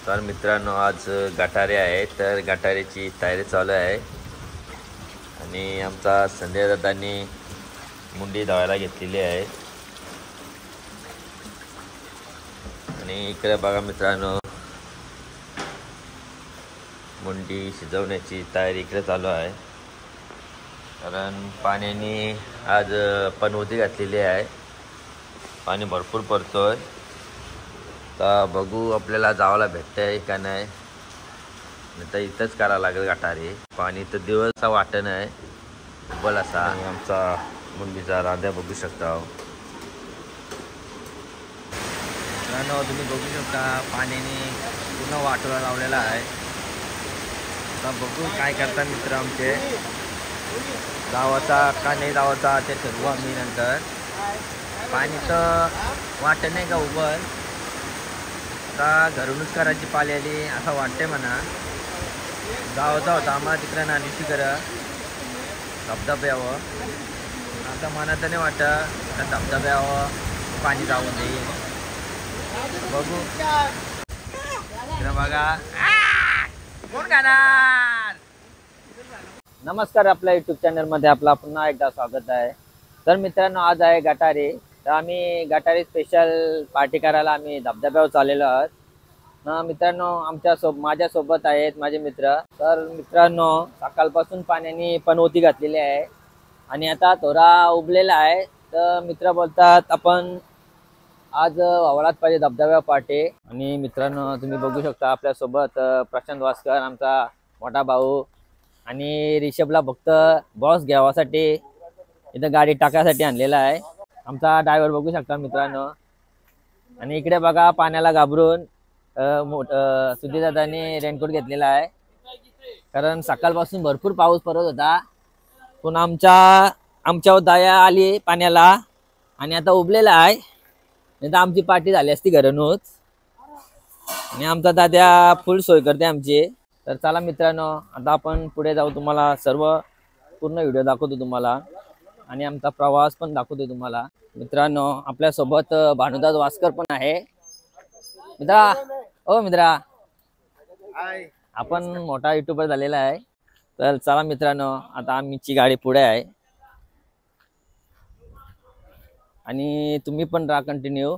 तर मित्रांनो आज गटारे आहे, तर गटारेची तयारी चालू आहे आणि आमचा संजय दादांनी मुंडी धुवायला घेतलेली आहे. आणि इकडे बघा मित्रांनो, मुंडी शिजवण्याची तयारी इकडे चालू आहे. कारण पाण्याने आज पनवती घातलेली आहे, पाणी भरपूर पडतोय. तर बघू आपल्याला जावायला भेटतंय का नाही, तर इथंच करावं लागेल गटारे. पाणी तर दिवस वाटण आहे उबल असा. आमचा मुंडीचा रांध्या बघू शकता. मित्रांनो तुम्ही बघू शकता पाण्याने पूर्ण वाटोळा लावलेला आहे. आता बघू काय करता मित्र आमचे, जावाचा का नाही जावाचा ते ठरवू आम्ही नंतर. पाणी तर वाटत नाही का उबल, आता घरूनच करायची पाळी आली असं वाटते म्हणा. जावचा होता आम्हाला तिकडे नानिशी करा धबधब्यावर. आता मनात नाही वाटत धबधब्यावर पाणी जाऊन देईल. बघू बघा कोण गाणार. नमस्कार, आपल्या यूट्यूब चॅनलमध्ये आपला पुन्हा एकदा स्वागत आहे. तर मित्रांनो आज आहे गटारे, तर आम्ही गटारी स्पेशल पार्टी करायला आम्ही धबधब्यावर चाललेलो आहोत. मित्रांनो माझ्यासोबत आहेत माझे मित्र. तर मित्रांनो सकाळपासून पाण्याने पनवती घातलेली आहे आणि आता थोडा उबलेला आहे. तर मित्र बोलतात आपण आज वावळात पाहिजे धबधब्यावर पार्टी. आणि मित्रांनो तुम्ही बघू शकता आपल्यासोबत प्रशांत वास्कर आमचा मोठा भाऊ आणि रिषभला फक्त बॉस घ्यावासाठी इथं गाडी टाकायसाठी आणलेला आहे. आमचा ड्रायव्हर बघू शकता मित्रांनो. आणि इकडे बघा पाण्याला घाबरून सुधीर दादांनी रेनकोट घेतलेला आहे, कारण सकाळपासून भरपूर पाऊस पडत होता. पण आमच्यावर दया आली पाण्याला आणि आता उबलेला आहे, नाही तर आमची पार्टी झाली असती घरूनच. आणि आमचा दादा फुल सोय करते आमची. तर चला मित्रांनो आता आपण पुढे जाऊ, तुम्हाला सर्व पूर्ण व्हिडिओ दाखवतो तुम्हाला आणि आमचा प्रवास पण दाखवतो तुम्हाला. मित्रांनो आपल्यासोबत भानुदास वास्कर पण आहे. मित्रा ओ मित्रा, आपण मोठा युट्यूबर झालेला आहे. तर चला मित्रांनो आता आमची गाडी पुढे आहे आणि तुम्ही पण राहा कंटिन्यू.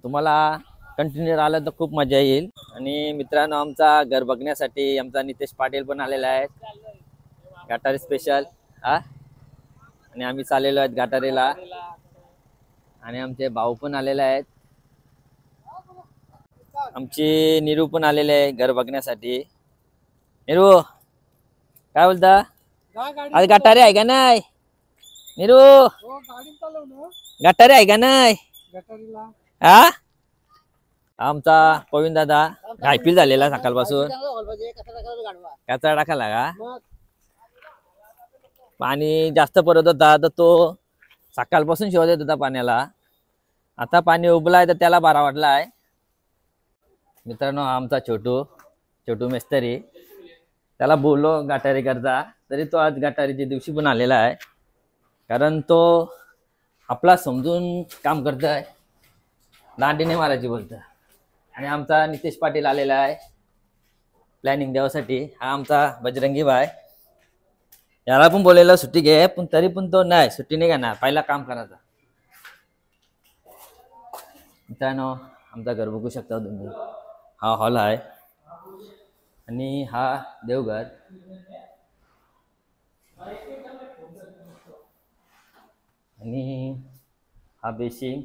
तुम्हाला कंटिन्यू राहिलं तर खूप मजा येईल. आणि मित्रांनो आमचा घर बघण्यासाठी आमचा नितेश पाटील पण आलेला आहे गटारी स्पेशल. आणि आम्ही चाललेलो आहेत गटारीला आणि आमचे भाऊ पण आलेले आहेत. आमची निरू पण आलेले आहे घर बघण्यासाठी. निरू काय बोलता, आज गटारी आहे का नाही? निरू गटारी आहे का नाही? हा आमचा पवीन दादा घायपील झालेला सकाळपासून, कचरा टाकायला का पाणी जास्त पडत होता तर तो सकाळपासून शिवत येत होता पाण्याला. आता पाणी उबलाय तर त्याला बरा वाटला आहे. मित्रांनो आमचा छोटू मेस्तरी, त्याला बोललो गटारी करता तरी तो आज गटारीच्या दिवशी पण आलेला आहे, कारण तो आपला समजून काम करत आहे, दांडीने मारायची बोलतं. आणि आमचा नितेश पाटील आलेला आहे प्लॅनिंग देवासाठी. हा आमचा बजरंगी भाई, याला पण बोलायला सुट्टी घे, पण तरी पण तो नाही सुट्टी नाही घेणार, पहिला काम करायचा. मित्रांनो आमचा घर बघू शकता तुम्ही, हा हॉल आहे आणि हा देवघर. आणि हा बेसिंग,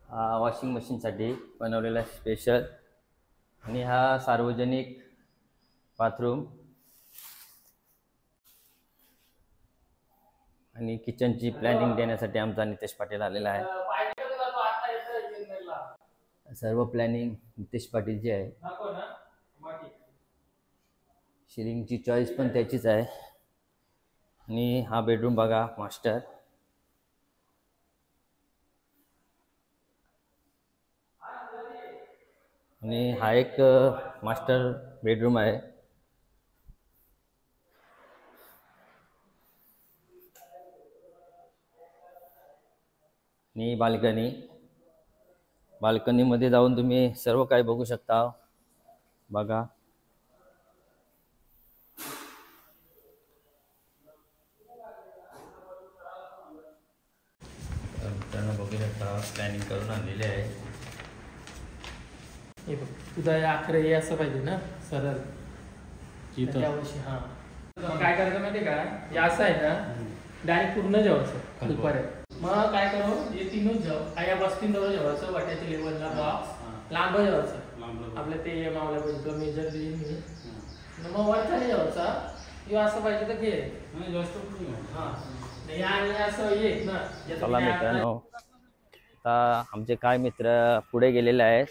हा वॉशिंग मशीनसाठी बनवलेला स्पेशल. आणि हा सार्वजनिक बाथरूम आणि किचनची प्लॅनिंग देण्यासाठी आमचा नितेश पाटील आलेला आहे. सर्व प्लॅनिंग नितेश पाटीलची आहे. शिलिंगची चॉईस पण त्याचीच आहे. आणि हा बेडरूम बघा मास्टर. आणि हा एक मास्टर बेडरूम आहे. आणि बाल्कनी. बाल्कनी मध्ये जाऊन तुम्ही सर्व काही बघू शकता. बघा मित्रांनो, बघू शकता प्लॅनिंग करून आणलेले आहे. हे बघ तुझा आखरे हे असं पाहिजे ना सरळ त्याच्यावर्षी. हा मग काय करायचं माहिती का, हे असं आहे ना डायरेक्ट पूर्ण जेवायचं दुपारी. मग काय करू, हे तीनच जेव काय या बस्तीन जवळ जेवायचं वाट्याच्या लेवलला बॉक्स लांब जेवायचं आपलं ते मावल्या पाहिजे मेजर देईन मी. मग वरचा जेवायचा किंवा असं पाहिजे तर घे. हा नाही आणि असं येत ना. चला मित्रांनो, आता आमचे काय मित्र पुढे गेलेले आहेत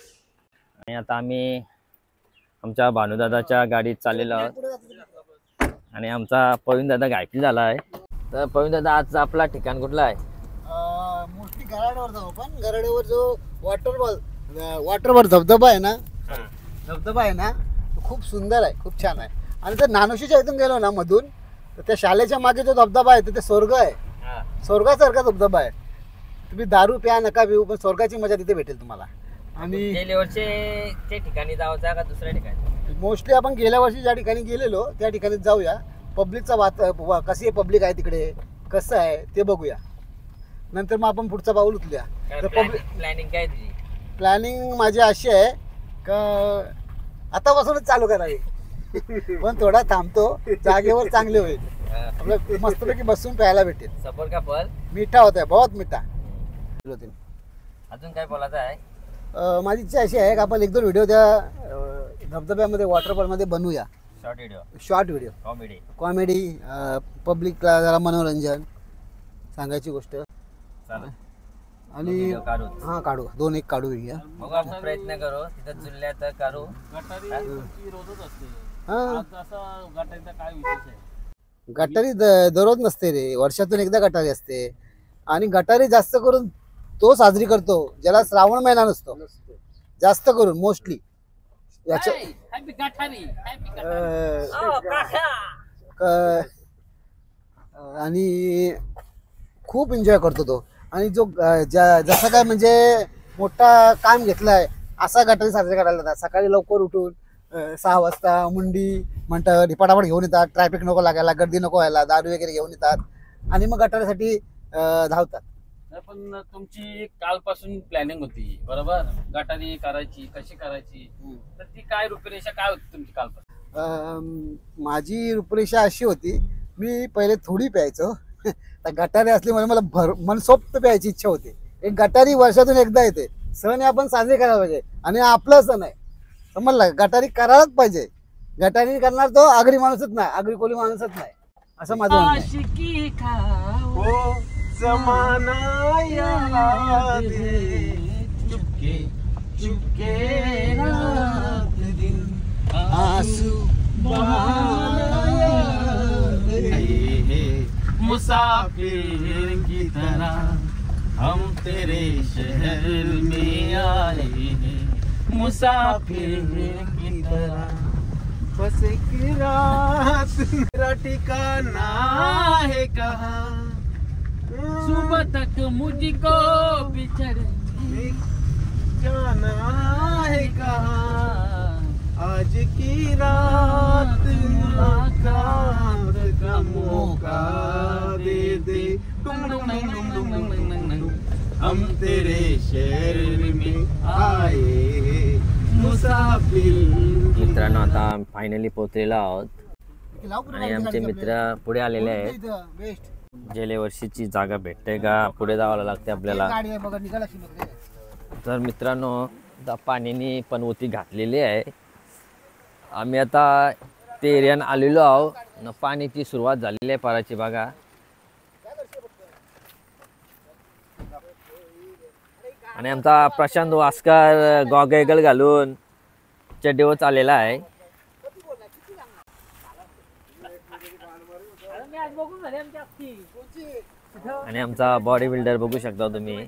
आणि आता आम्ही आमच्या भानुदादाच्या गाडीत चाललेलो आहोत. आणि आमचा पवीन दादा गायकी झाला आहे. तर पवीन दादा, आज आपला ठिकाण कुठला आहे? मोस्टली गराड्यावर जाऊ आपण. गराड्यावर जो वॉटरवर धबधबा आहे ना, धबधबा आहे ना, तो खूप सुंदर आहे, खूप छान आहे. आणि जर नानोशीच्या इथून गेलो ना मधून, तर त्या शाळेच्या मागे जो धबधबा आहे तो स्वर्ग आहे. स्वर्गासारखा धबधबा आहे. तुम्ही दारू प्या नका पिऊ, पण स्वर्गाची मजा तिथे भेटेल तुम्हाला. आणि गेल्या वर्षी ठिकाणी जायचं का दुसऱ्या ठिकाणी? मोस्टली आपण गेल्या वर्षी ज्या ठिकाणी गेलेलो त्या ठिकाणी जाऊया. पब्लिकचा कशी पब्लिक आहे तिकडे, कसं आहे ते बघूया. नंतर मग आपण पुढचा पाऊल उचलूया. प्लॅनिंग काय तुझी? प्लॅनिंग माझी अशी आहे का आतापासूनच चालू करावी. पण थोडा थांबतो, जागेवर चांगले होईल. आपलं मस्तपैकी बसून प्यायला भेटेल. सफर का फल मीठा होता है, बहुत मीठा. अजून काय बोलायचं आहे? माझी इच्छा अशी आहे की आपण एक दोन व्हिडिओ त्या धबधब्यामध्ये वॉटरफॉलमध्ये बनवूया. शॉर्ट व्हिडिओ कॉमेडी पब्लिकला जरा मनोरंजन सांगायची गोष्ट. आणि हा काढू, 2-1 काढू व्हिडिओ. प्रयत्न करू तिथं जुळल्या तर करू. गटारी दररोज नसते रे, वर्षातून एकदा गटारी असते. आणि गटारी जास्त करून तो साजरी करतो ज्याला श्रावण महिना नसतो, जास्त करून मोस्टली. आणि खूप एन्जॉय करतो तो. आणि जो जसं काय म्हणजे मोठा काम घेतलाय असा गटारी साजरे करायला जातात. सकाळी लवकर उठून 6 वाजता मुंडी म्हणतात पटापट घेऊन येतात. ट्रॅफिक नको लागायला, गर्दी नको व्हायला, दारू वगैरे घेऊन येतात आणि मग गटारीसाठी धावतात. पण तुमची कालपासून प्लॅनिंग होती बरोबर, गटारी करायची कशी करायची, तर ती काय रूपरेषा काय होती तुमची कालपासून? माझी रूपरेषा अशी होती, मी पहिले थोडी प्यायचो. गटारी असल्यामुळे मला मनसोक्त प्यायची इच्छा होती. एक गटारी वर्षातून एकदा येते, सण आपण साजरे करायला पाहिजे आणि आपला सण आहे समजला. गटारी करायलाच पाहिजे. गटारी करणार तो आगरी माणूसच नाही, आगरी कोली माणूसच नाही, असं माझं म्हणणं आहे. जमाना याद है, चुपके चुपके रात दिन आंसू बहाना याद है, मुसाफिर की तरह हम तेरे शहर में आए हैं, मुसाफिर की तरह बस एक रात मेरा ठिकाना है कहाँ, सुबह तक मुझको बिछड़ने जाना है कहाँ, आज की रात मुलाकात का मौका दे दे, हम तेरे शहर में आए मुसाफिर. मित्रांनो, आता फायनली पोहोचलेलो आहोत आणि आमचे मित्र पुढे आलेले आहेत. गेल्या वर्षीची जागा भेटते का पुढे जावं लागते आपल्याला. तर मित्रांनो, आता पाण्याने पनवती घातलेली आहे. आम्ही आता ते एरियान आलेलो आहोत. पाण्याची सुरुवात झालेली आहे पाराची बघा. आणि आमचा प्रशांत वास्कर गॉगल घालून चड्डीवर चाललेला आहे. आणि आमचा बॉडी बिल्डर बघू शकता तुम्ही.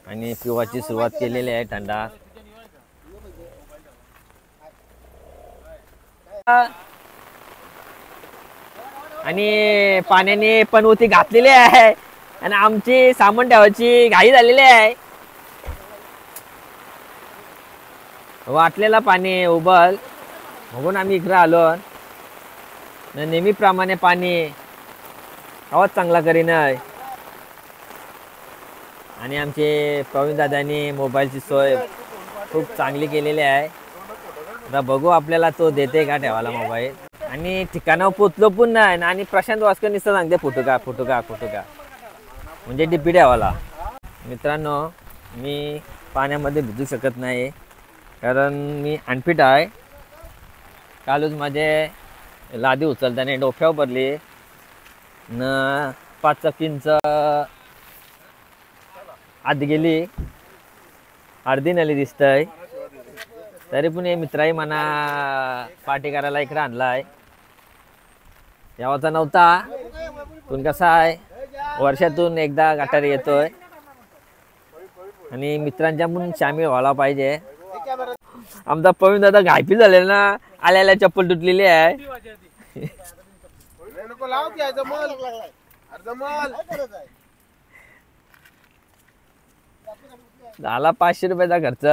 आणि पिवाची सुरुवात केलेली आहे थंडा. आणि पाण्याने पनवती घातलेली आहे आणि आमची सामान ठेवायची घाई झालेली आहे. वाटलेला पाणी उबल बघून आम्ही इकडे आलो. नेहमीप्रमाणे पाणी आवाज चांगला करीन आहे. आणि आमचे प्रवीण दादांनी मोबाईलची सोय खूप चांगली केलेली आहे. आता बघू आपल्याला तो देते का ठेवायला मोबाईल. आणि ठिकाणावर पोचलो पण नाही. आणि प्रशांत वास्कर नुसतं सांगते फोटो का फोटो का फोटो का म्हणजे डीपी ठेवायला. मित्रांनो मी पाण्यामध्ये भिजू शकत नाही कारण मी अनफिट आहे. कालच माझे लादी उचलताना डोक्यावर पडली न 5 इंच आत गेली. अर्धी नली दिसतंय तरी पण हे मित्राही मना पार्टी करायला इकडे आणलाय. यावाचा नव्हता पण कसा आहे वर्षातून एकदा गटारी येतोय आणि मित्रांच्या पण शामिल व्हायला पाहिजे. आमचा प्रवीण दादा घायपी झाले ना. आल्याला चप्पल तुटलेली आहे. झाला 500 रुपयाचा खर्च.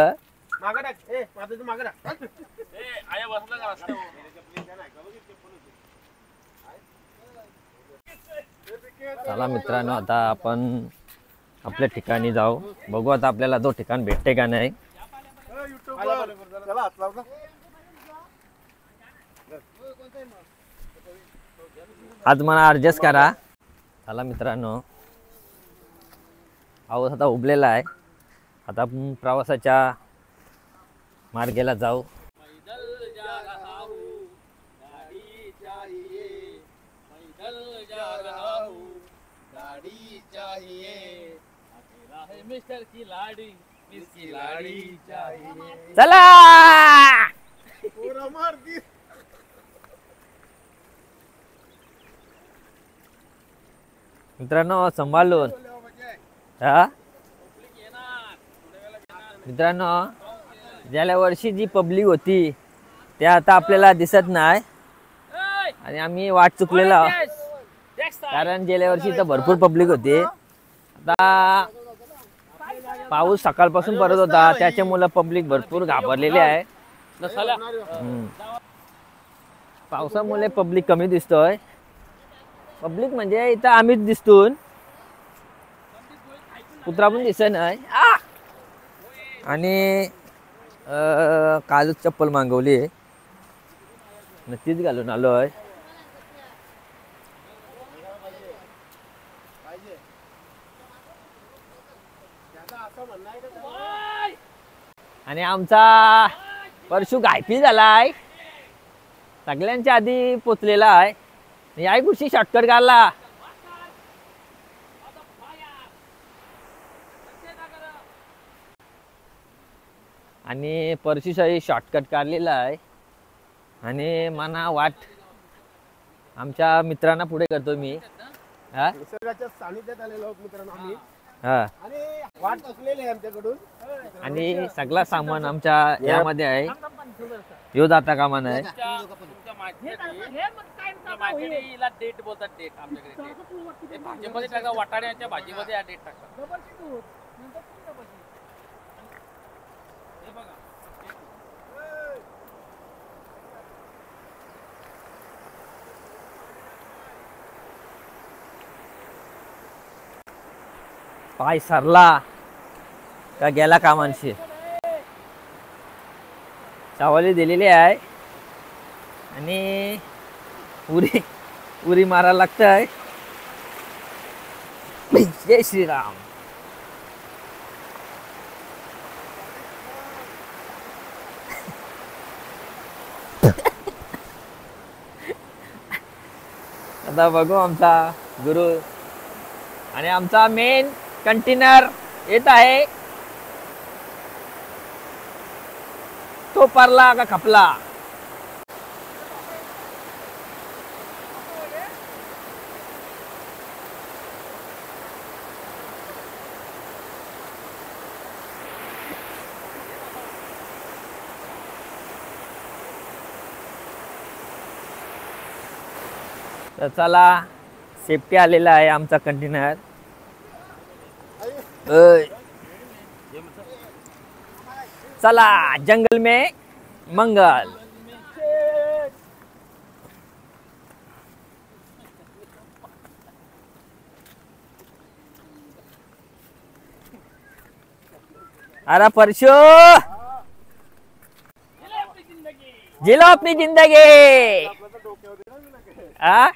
चला मित्रांनो आता आपण आपल्या ठिकाणी जाऊ. बघू आता आपल्याला तो ठिकाण भेटते का नाही. आज मला ॲडजस्ट करा. चला मित्रांनो पाऊस आता उबलेला आहे. आता आपण प्रवासाच्या मार्गेला जाऊ. चला मित्रांनो सांभाळून. हा मित्रांनो गेल्या वर्षी जी पब्लिक होती ते आता आपल्याला दिसत नाही आणि आम्ही वाट चुकलेला कारण गेल्या वर्षी तर भरपूर पब्लिक होती. आता पाऊस सकाळपासून पडत होता त्याच्यामुळे पब्लिक भरपूर घाबरलेली आहे. पावसामुळे पब्लिक कमी दिसतोय. पब्लिक म्हणजे इथं आम्हीच दिसतो. कुत्रा पण दिसत नाही. आणि कालच चप्पल मागवली नक्कीच घालून आलोय. आणि आमचा परशु घायपी झालाय. सगळ्यांच्या आधी पोचलेला आहे. या गोष्टी शॉर्टकट काढला. आणि परशुशाही शॉर्टकट काढलेला आहे. आणि मना वाट आमच्या मित्रांना पुढे करतो मी. हा निसर्गाच्या सानिध्यात आलेलो आहोत मित्रांनो आम्ही. हा आणि वाट चुकलेली आहे आमच्याकडून. आणि सगळा सामान आमच्या यामध्ये आहे. यो जाता कामा नाही. डेट बोलतात. डेट आमच्याकडे भाजीमध्ये टाका. वाटाण्याच्या भाजीमध्ये डेट टाका. पाय सरला का गेला कामांशी. चावली दिलेली आहे आणि उरी मारायला लागतंय. जय श्रीराम. आता बघू आमचा गुरु आणि आमचा मेन कंटेनर येत आहे. तो परला का खपला. तर चला सेफ्टी आलेला आहे आमचा कंटेनर. चला जंगल में मंगल. अरे परशु जिलो अपनी जिंदगी. हा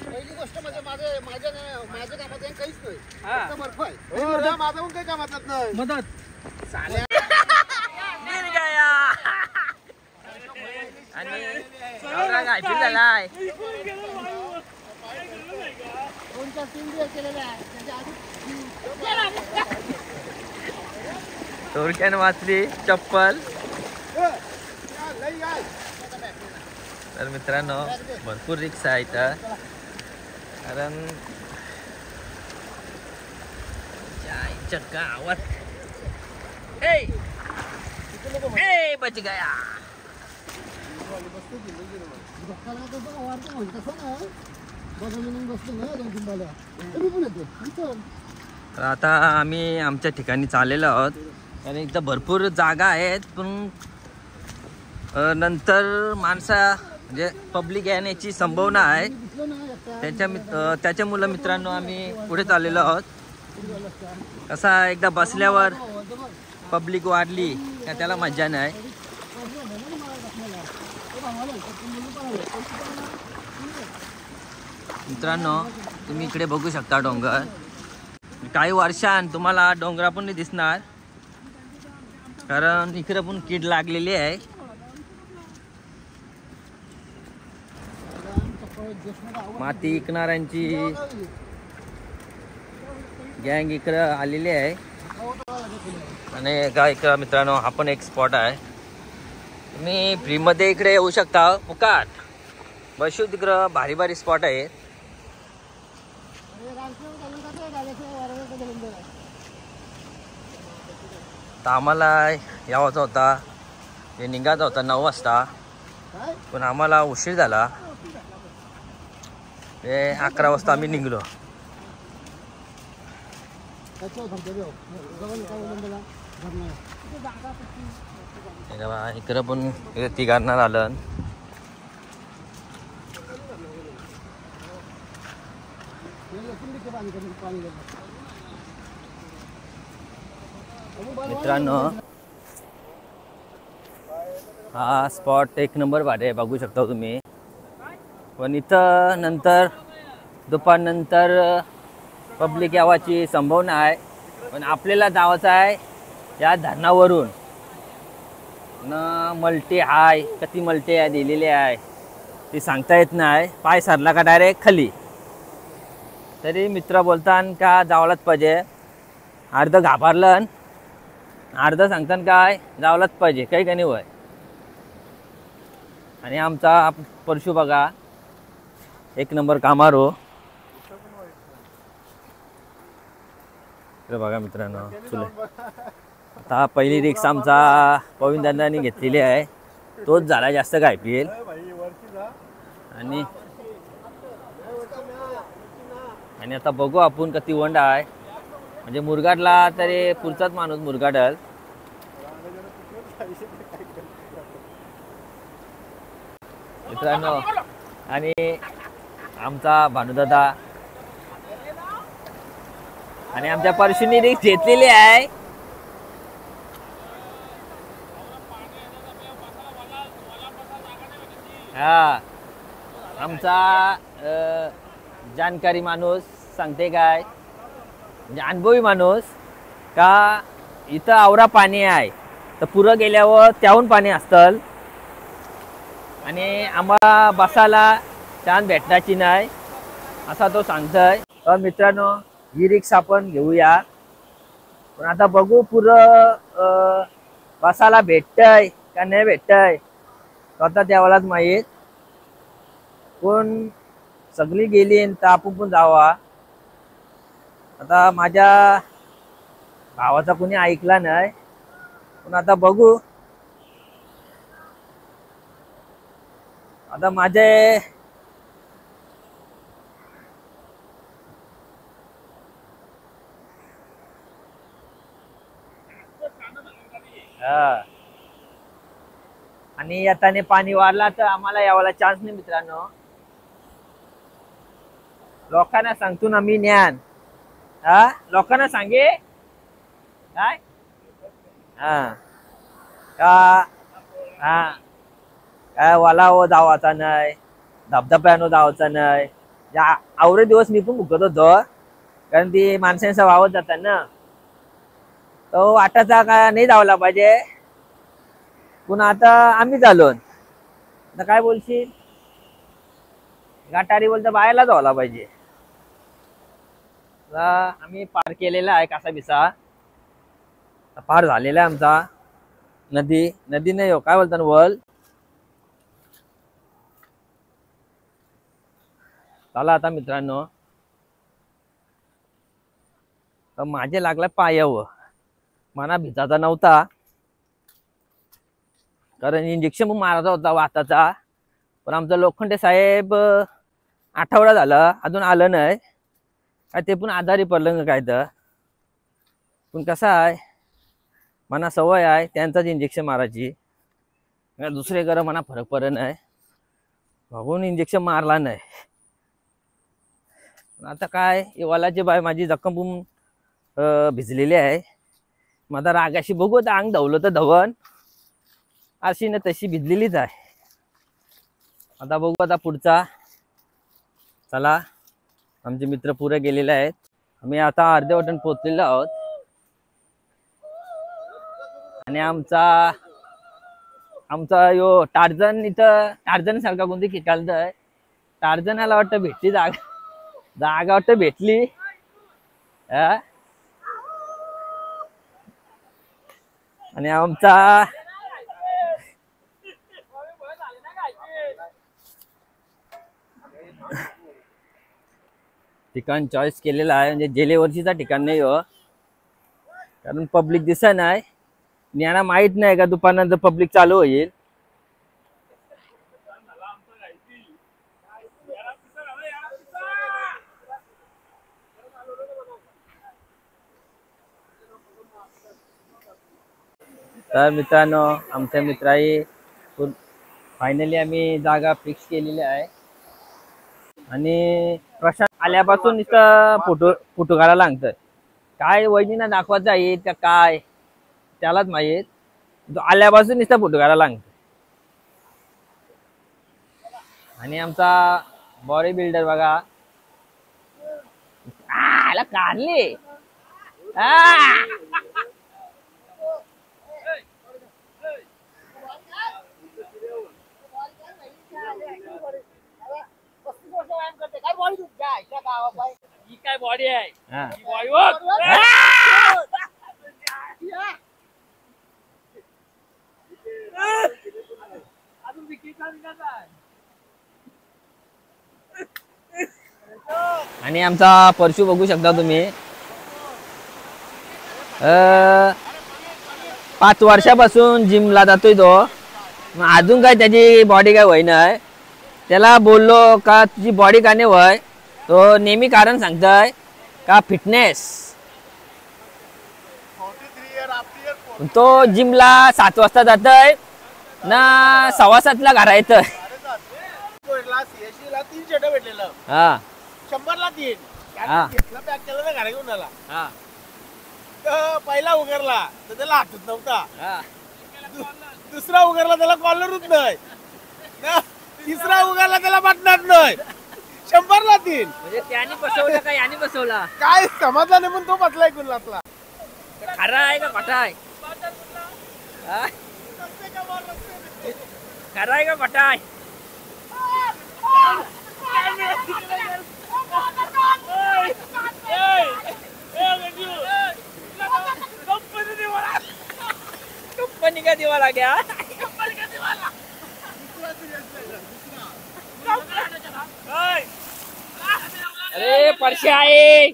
पहिली गोष्ट म्हणजे माझ्या कामात काहीच नाही. फक्त बर्फ आहे. माझं पण काही कामात नाही. मदत गिर गया. आणि नवरा गायब झालाय. थोडक्यानं वाचली चप्पल. तर मित्रांनो भरपूर रिक्षा आहे इथं. कारण गावात ए बच गया. तर आता आम्ही आमच्या ठिकाणी चाललेलो आहोत. आणि इथं भरपूर जागा आहेत, पण नंतर म्हणजे पब्लिक येण्याची संभावना आहे. त्याच्यामुळे मित्रांनो आम्ही पुढे चाललेलो आहोत. कसा एकदा बसल्यावर पब्लिक वाढली का त्याला मजा नाही. मित्रांनो तुम्ही इकडे बघू शकता डोंगर. काही वर्षांत तुम्हाला डोंगरा पण नाही दिसणार, कारण इकडे पण कीड लागलेली आहे. माती विकणाऱ्यांची गँग इकडे आलेली आहे. आणि का इकडं मित्रांनो हा पण एक स्पॉट आहे. तुम्ही फ्रीमध्ये इकडे येऊ शकता. फुकाट बसू तिकडं भारी भारी स्पॉट आहे. तर आम्हाला यावाचा होता, हे निघायचा होता 9 वाजता, पण आम्हाला उशीर झाला. 11 वाजता आम्ही निघलो. इकडं पण ती करणार आलं. मित्रांनो हा स्पॉट एक नंबर भारी आहे, बघू शकता तुम्ही. पण इथं नंतर दुपारनंतर पब्लिक यावाची संभावना आहे. पण आपल्याला जायचं आहे या धरणावरून. न मल्टी आहे, किती मल्टी आहे दिलेली आहे ती सांगता येत नाही. पाय सरला का डायरेक्ट खाली. तरी मित्र बोलतान का जावलाच पाहिजे. अर्ध घाबरलं, अर्ध सांगतान काय जावलाच पाहिजे, काही का नाही होय. आणि आमचा परशु बघा एक नंबर कामारो. बघा मित्रांनो चुले. आता पहिली रिक्स आमचा पवीन दादांनी घेतलेली आहे. तोच झाला जास्त काय पिईल. आणि आता बघू आपण किती वंड आहे. म्हणजे मुरगाडला तरी पुढचाच माणूस मुरगाडल. मित्रांनो आणि आमचा भानुदादा आणि आमच्या परशुनी रिक्स घेतलेली आहे. हा आमचा जानकारी माणूस सांगते काय, म्हणजे अनुभवी माणूस का इथं आवरा पाणी आहे तर पुरं गेल्यावर त्याहून पाणी असतं. आणि आम्हाला बसायला छान भेटण्याची नाही असा तो सांगतोय. तर मित्रांनो ही रिक्स आपण घेऊया. पण आता बघू पुरं बसायला भेटतंय का नाही भेटतंय स्वतः त्यावेळेलाच माहीत. पण सगळी गेली तर आपण पण जावा. आता माझ्या भावाचा कोणी ऐकला नाही, पण आता बघू. आता माझे आणि येताने पाणी वाढला तर आम्हाला यावाला चान्स नाही मित्रांनो. लोकांना सांगतो ना मी ज्ञान. लोकांना सांगे काय काय वाला धावाचा नाही, धबधब्यानो धावाचा नाही. आवरे दिवस मी पण भुकत होतो कारण ती माणसांचा वावत जातात ना. तो वाटाचा का नाही धावला पाहिजे. पुन्हा आता आम्ही झालो आता काय बोलशील. गाठारी बोलता बाहेरला धावला पाहिजे. आम्ही पार केलेला आहे कासा बिसा. पार झालेला आहे आमचा. नदी नाही हो काय बोलतात वल. चला आता मित्रांनो. तर माझे लागला पायावर. मला भिजाचा नव्हता कारण इंजेक्शन पण मारायचा होता वाताचा. पण आमचा लोखंडे साहेब आठवडा झाला अजून आलं नाही. काय ते पण आजारी पडलं काय तर. पण कसं आहे मला सवय आहे त्यांचाच इंजेक्शन मारायची. दुसरे कर मला फरक पडत नाही. बघून इंजेक्शन मारला नाही. आता काय वालाची बाय माझी जखम पण भिजलेली आहे. माझा रागाशी बघू तर अंग धावलं तर धवन अशी ना तशी भिजलेलीच आहे. आता बघू आता पुढचा. चला आमचे मित्र पुरे गेलेले आहेत. आम्ही आता अर्धे वाटण पोहोचलेलो आहोत. आणि आमचा यो टार्झन इथं टार्झन सारखा कोणती खिकालतय. टार्झनाला वाटतं भेटली जागा वाटतं भेटली. आणि आमचा ठिकाण चॉईस केलेला आहे. म्हणजे जेलेवर्षीचा ठिकाण नाही हो कारण पब्लिक दिसत नाही. ज्ञाना माहित नाही का दुपारनंतर पब्लिक चालू होईल. तर मित्रांनो आमच्या मित्राई फायनली आम्ही जागा फिक्स केलेली आहे. आणि प्रशांत आल्यापासून इथं फोटो काढायला लागतंय. काय वहिनीना दाखवायचं आहे त्या काय त्यालाच माहीत. आल्यापासून इथं फोटो काढायला लागतंय. आणि आमचा बॉडी बिल्डर बघा काढले. ही काय बॉडी आहे. आणि आमचा परशू बघू शकता तुम्ही. 5 वर्षापासून जिमला जातोय तो. अजून काय त्याची बॉडी काय होई नाही. त्याला बोललो का तुझी बॉडी का नाही होय. तो नेहमी कारण सांगताय का फिटनेस. तो जिमला 7 वाजता जातोय ना 6:15ला घरा येतोय. 3 शर्ट भेटलेलं. 100ला 3. घेतला पॅक केला ना घरा घेऊन आला. पहिला उघडला तर त्याला हातच नव्हता. दुसरा उघडला त्याला कॉलरच नाही. तिसरा उघडला त्याला बटणार नाही. 100ला 3. म्हणजे त्याने बसवलं का याने बसवला काय समजला नाही पण तो बसलाय गुल्लातला. खरा आहे का खोटा आहे. खरा आहे का खोटा आहे. कंपनी का दिवाला गया. अरे परशे आहे.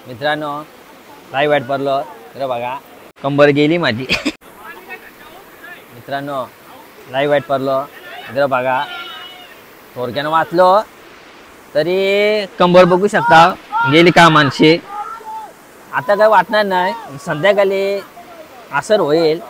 मित्रांनो लाईव्ह वाईट पडलो तर बघा कंबर गेली माझी मित्रांनो लाईव्ह वाईट पडलो तर बघा थोडक्यानं वाचलो तरी कंबर बघू शकता गेली का माणशी आता काय वाटणार नाही संध्याकाळी असर होईल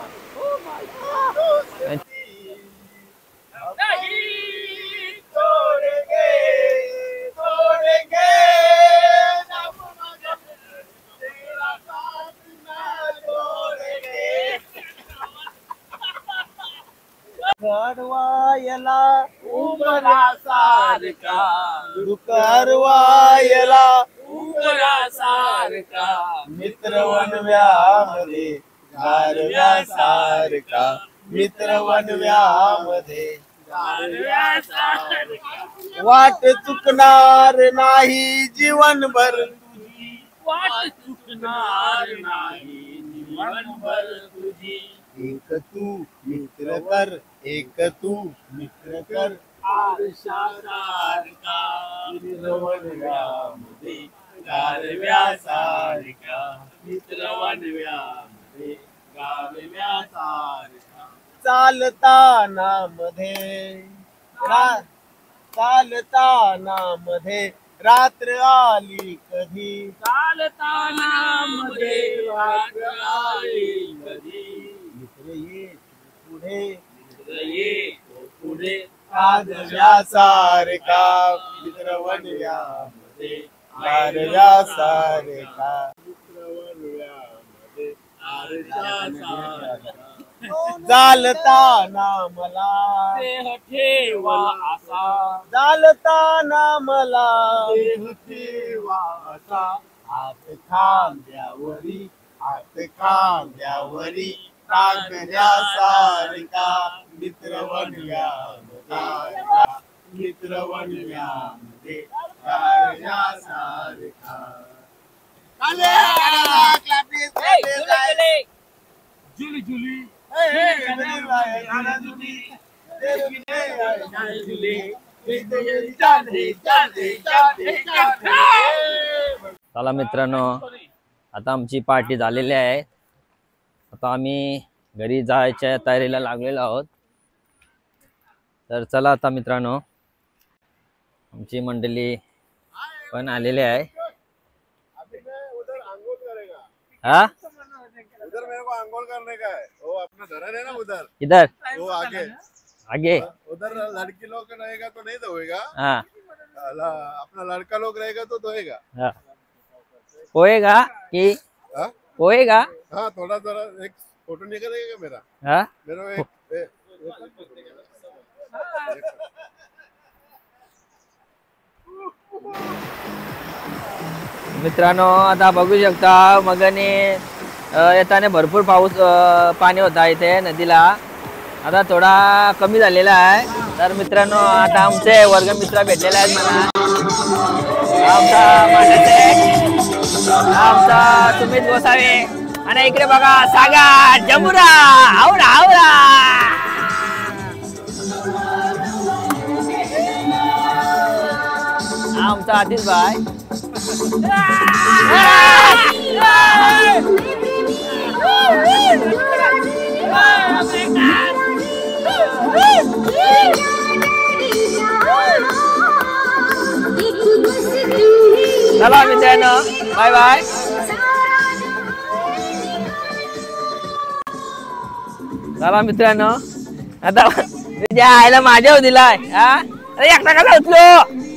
करवायला उमरा सारखा करवायला उमरा सारखा मित्र वनव्यामध्ये गारव्या सारखा मित्र वनव्यामध्ये गारव्या सारखा वाट चुकणार नाही जीवनभर तुझी वाट चुकणार नाही जीवनभर तुझी एक तू मित्र कर एक तू मित्र कर आरशासारखा मित्र वनव्यामध्ये गारव्या सारखा मित्र वनव्यामध्ये गारव्या सारखा चालताना मध्ये रात्र आली कधी चालताना मध्ये रात्र आली कधी मित्र ये पुढे गारव्यासारखा मित्र वनव्यामध्ये गारव्यासारखा मित्र वनव्यामध्ये गारव्यासारखा जालताना मला देह ठेवा असा जालताना मला देह ठेवा असा हात खांद्यावरी टाकण्यासारखा मित्र वनव्यामध्ये मित्र वनव्यामध्ये गारव्यासारखा जुली जुली चला मित्रांनो आता आमची पार्टी झालेली आहे आता आम्ही घरी जायच्या तयारीला लागलेलो आहोत तर चला आता मित्रांनो आमची मंडळी पण आलेली आहे हाँ उधर मेरे को अंगोल करने का है वो अपना धरन है ना उधर इधर वो आगे आगे उधर लड़की लोग रहेगा तो नहीं धोएगा हाँ अपना लड़का लोग रहेगा तो धोएगा हाँ होएगा कि हाँ होएगा हाँ थोड़ा एक फोटो निकलेगा मेरा हाँ मेरा मित्रांनो आता बघू शकता मगने येताना भरपूर पाऊस पाणी होता इथे नदीला आता थोडा कमी झालेला आहे तर मित्रांनो आता आमचे वर्ग मित्र भेटलेले आहेत मला आमचा मांडते आमचा सुमित गोसावे आणि इकडे बघा सागर जमुरा आवरा आवरा आमचा आदिल भाई चला मित्रांनो बाय बाय चला मित्रांनो आता तुझ्या आईला माझ्या दिलाय हा अरे एकटा कसा उचलो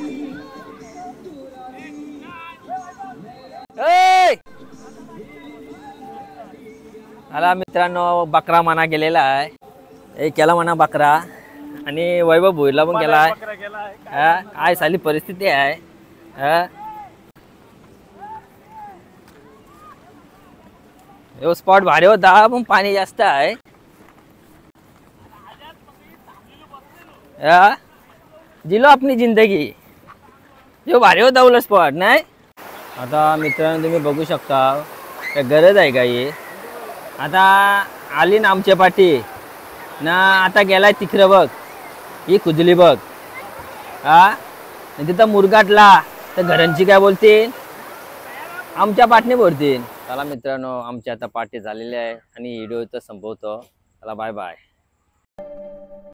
मला मित्रांनो बकरा मना गेलेला आहे एक केला म्हणा बकरा आणि वैभव भोईरला पण गेलाय काय साली परिस्थिती आहे यो स्पॉट भारी होता पण पाणी जास्त आहे जिलो अपनी जिंदगी जो भारी होता उलट स्पॉट नाही आता मित्रांनो तुम्ही बघू शकता काय गरज आहे का ही आता आली ना आमच्या पाठी ना आता गेलाय तिकडं बघ, ही कुजली बघ हा. आणि तिथं मुरगाटला तर घरांची काय बोलतील, आमच्या पाटणे बोलतील. चला मित्रांनो, आमची आता पार्टी झालेली आहे आणि व्हिडिओ इथं संपवतो. चला बाय बाय.